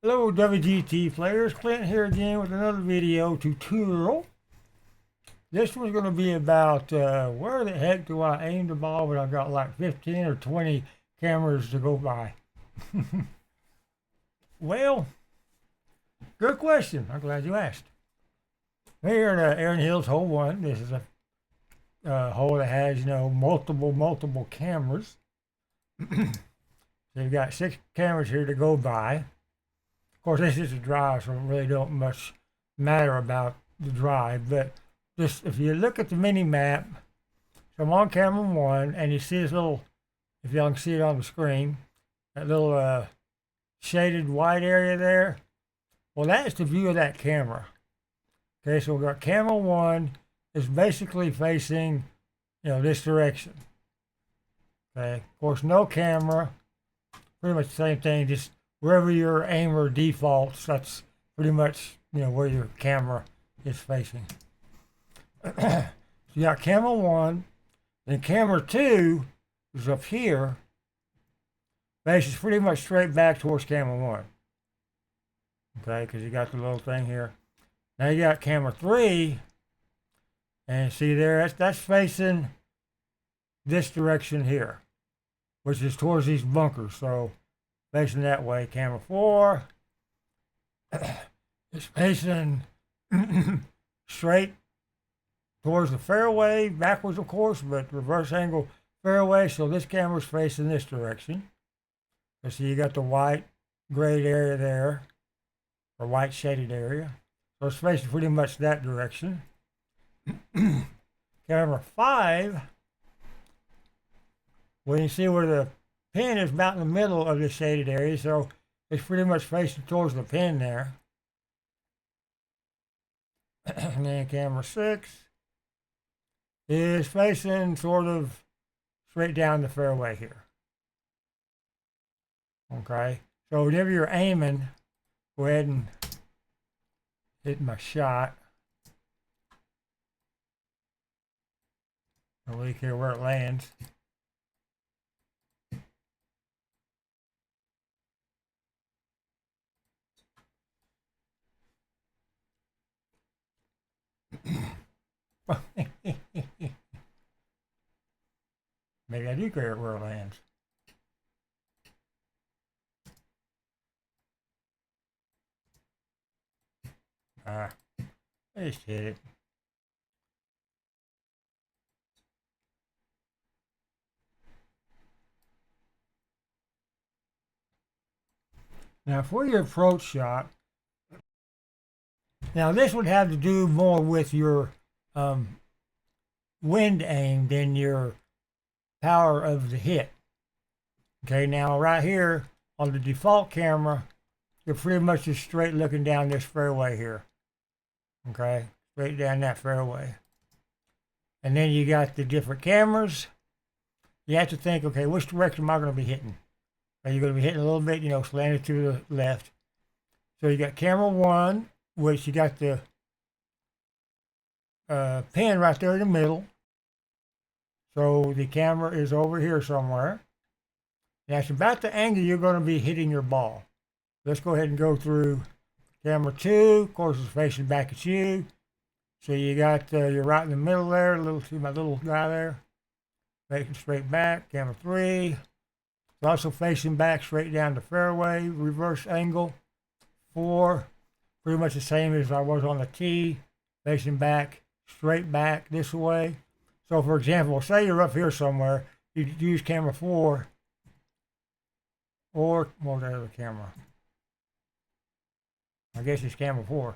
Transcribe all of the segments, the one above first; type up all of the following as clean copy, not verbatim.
Hello WGT players, Clint here again with another video tutorial. This one's going to be about where the heck do I aim the ball when I've got like 15 or 20 cameras to go by. Well, good question. I'm glad you asked. Here at Aaron Hills Hole 1, this is a hole that has, multiple cameras. So you've got 6 cameras here to go by. Of course, this is a drive, so it really don't much matter about the drive. But just if you look at the mini map, so I'm on camera 1, and you see this little, if y'all can see it on the screen, that little shaded white area there. Well, that's the view of that camera. Okay, so we've got camera 1 is basically facing, this direction. Okay, of course, no camera, pretty much the same thing, just wherever your aimer defaults, that's pretty much, where your camera is facing. So you got camera 1, then camera 2 is up here, faces pretty much straight back towards camera 1. Okay, because you got the little thing here. Now you got camera 3, and see there, that's facing this direction here, which is towards these bunkers. So facing that way. Camera 4 is facing straight towards the fairway, backwards of course, but reverse angle fairway. So this camera's facing this direction. So see, you got the white grayed area there, or white shaded area. So it's facing pretty much that direction. Camera 5, well, you see where the pin is about in the middle of the shaded area, so it's pretty much facing towards the pin there. And then camera 6 is facing sort of straight down the fairway here. Okay, so whenever you're aiming, go ahead and hit my shot. I don't really care where it lands. Maybe I do care where it lands. I just hit it. Now for your approach shot, now this would have to do more with your wind aim than your power of the hit. Okay, now right here on the default camera, you're pretty much just straight looking down this fairway here. Okay, straight down that fairway. And then you got the different cameras. You have to think, okay, which direction am I going to be hitting? Are you going to be hitting a little bit, slanted to the left? So you got camera 1, which you got the pin right there in the middle. So the camera is over here somewhere. That's about the angle you're going to be hitting your ball. Let's go ahead and go through camera 2. Of course, it's facing back at you. So you got, you're right in the middle there. See my little guy there? Facing straight back. Camera 3. It's also facing back straight down the fairway. Reverse angle. 4. Pretty much the same as I was on the tee. Facing back, straight back this way. So for example, say you're up here somewhere. You use camera 4. Or, what was that other camera? I guess it's camera 4.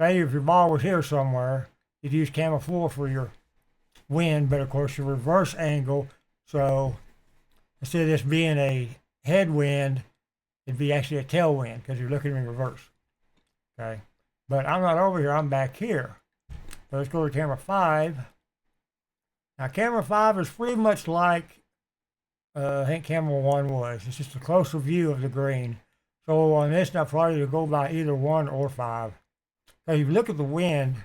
Say if your ball was here somewhere, you'd use camera 4 for your wind, but of course your reverse angle, so instead of this being a headwind, it'd be actually a tailwind because you're looking in reverse. Okay, but I'm not over here, I'm back here. So let's go to camera 5. Now camera 5 is pretty much like I think camera 1 was. It's just a closer view of the green. So on this, I'll probably go by either 1 or 5. So if you look at the wind,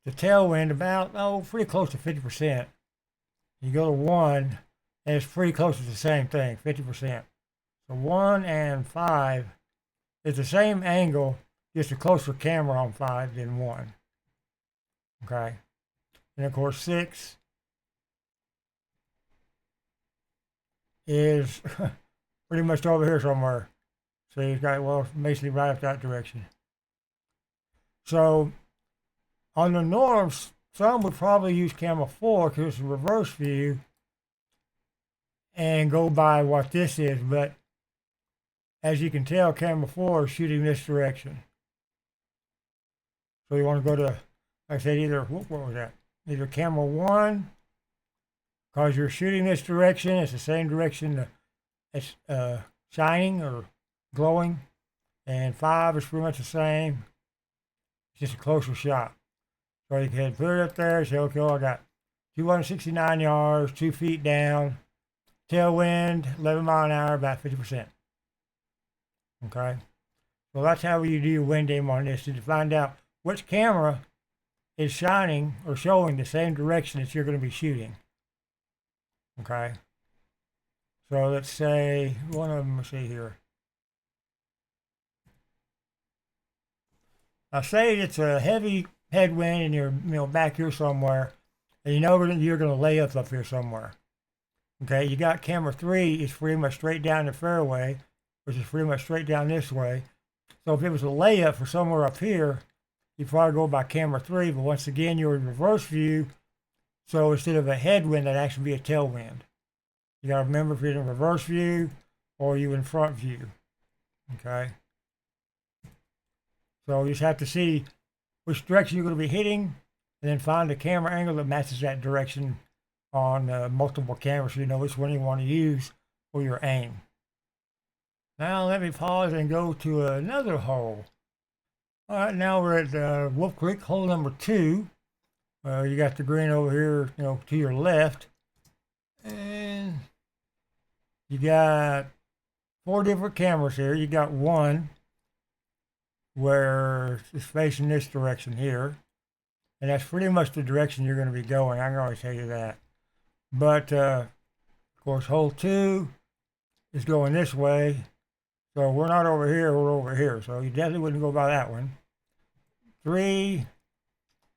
the tailwind about, pretty close to 50%. You go to 1, and it's pretty close to the same thing, 50%. So 1 and 5 it's the same angle, just a closer camera on 5 than 1. Okay. And of course 6 is pretty much over here somewhere. So you've got, well, basically right up that direction. So on the norms, some would probably use camera 4 because it's a reverse view and go by what this is. But as you can tell, camera 4 is shooting this direction. So you want to go to, like I said, either, what was that? Either camera 1, because you're shooting this direction, it's the same direction it's shining or glowing. And 5 is pretty much the same, it's just a closer shot. So you can put it up there and say, okay, well, I got 269 yards, 2 feet down, tailwind, 11 mile an hour, about 50%. Okay? So that's how you do your wind aim on this, to find out which camera is shining or showing the same direction that you're going to be shooting. Okay? So let's say, one of them, let's see here. Now say it's a heavy headwind and you're back here somewhere, and you know you're going to lay up here somewhere. Okay, you got camera 3 is pretty much straight down the fairway, which is pretty much straight down this way. So if it was a layup for somewhere up here, you'd probably go by camera 3, but once again, you're in reverse view. So instead of a headwind, that'd actually be a tailwind. You gotta remember if you're in reverse view or you in front view. Okay. So you just have to see which direction you're going to be hitting, and then find the camera angle that matches that direction on multiple cameras, so you know which one you want to use for your aim. Now let me pause and go to another hole. All right, now we're at Wolf Creek, hole number 2. You got the green over here, to your left, and you got 4 different cameras here. You got one where it's facing this direction here, and that's pretty much the direction you're going to be going. I can always tell you that. But of course, hole 2 is going this way, so we're not over here, we're over here, so you definitely wouldn't go by that one. 3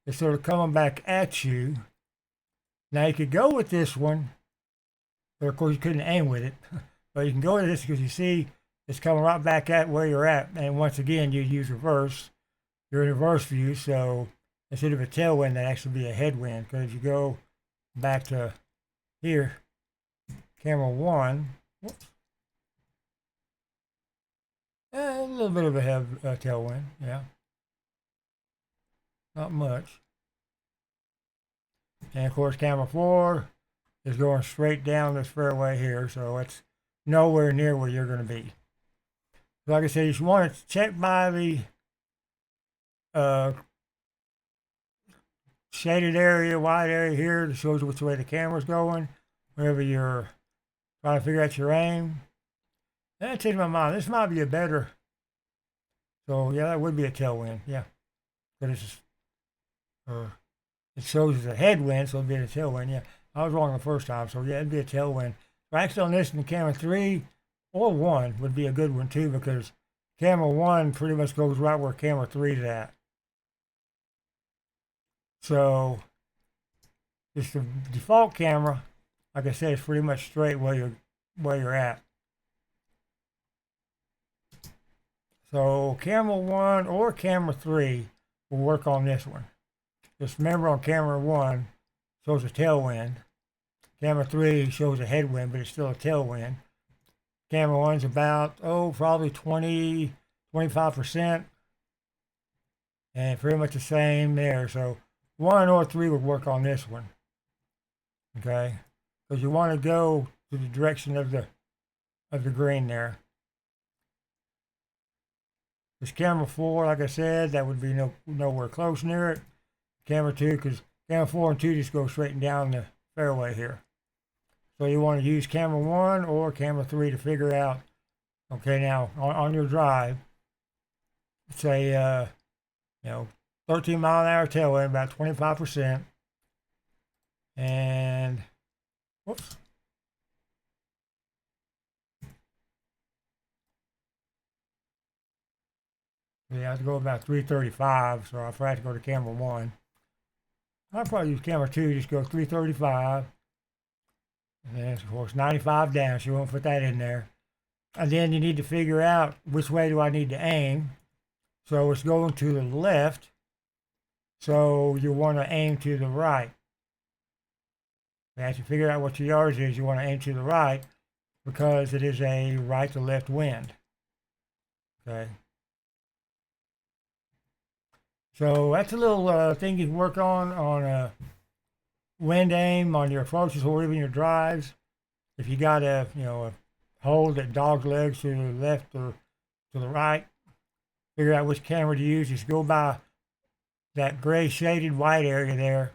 is sort of coming back at you. Now you could go with this one, but of course you couldn't aim with it. But you can go with this because you see it's coming right back at where you're at, and once again you use reverse. You're in reverse view, so instead of a tailwind, that actually be a headwind. Because if you go back to here, camera 1, whoops, a little bit of a tailwind, yeah, not much. And of course, camera 4 is going straight down this fairway here, so it's nowhere near where you're going to be. So like I said, you just want to check by the shaded area, wide area here that shows which way the camera's going whenever you're trying to figure out your aim. And that changed my mind. This might be a better. So yeah, that would be a tailwind. Yeah, but it's just, it shows as a headwind, so it'd be a tailwind. Yeah, I was wrong the first time. So yeah, it'd be a tailwind. So actually on this, in camera 3 or 1 would be a good one too, because camera 1 pretty much goes right where camera 3 is at. So just the default camera, like I said, is pretty much straight where you're at. So camera 1 or camera 3 will work on this one. Just remember, on camera 1 shows a tailwind. Camera 3 shows a headwind, but it's still a tailwind. Camera 1's about, probably 20, 25%. And pretty much the same there. So 1 or 3 would work on this one. Okay? Because you want to go to the direction of the green there. This camera 4, like I said, that would be nowhere close near it. Camera 2, because camera 4 and 2 just go straight down the fairway here. So you want to use camera 1 or camera 3 to figure out, okay, now on your drive, say, 13 mile an hour tailwind, about 25%. And, whoops. So you have to go about 335. So if I have to go to camera 1, I'll probably use camera 2, just go 335. And then, of course, 95 down, so you won't put that in there. And then you need to figure out which way do I need to aim. So it's going to the left, so you want to aim to the right. As you figure out what your yardage is, you want to aim to the right because it is a right to left wind. Okay. So that's a little thing you can work on wind aim on your approaches or even your drives. If you got a hole that dog legs to the left or to the right, figure out which camera to use. Just go by that gray shaded white area there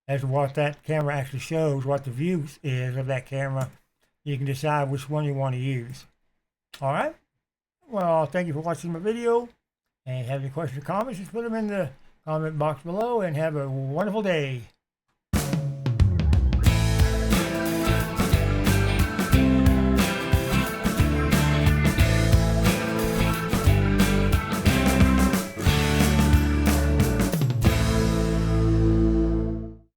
as to what that camera actually shows, what the view is of that camera. You can decide which one you want to use. All right. Well, thank you for watching my video. And if you have any questions or comments, just put them in the comment box below and have a wonderful day.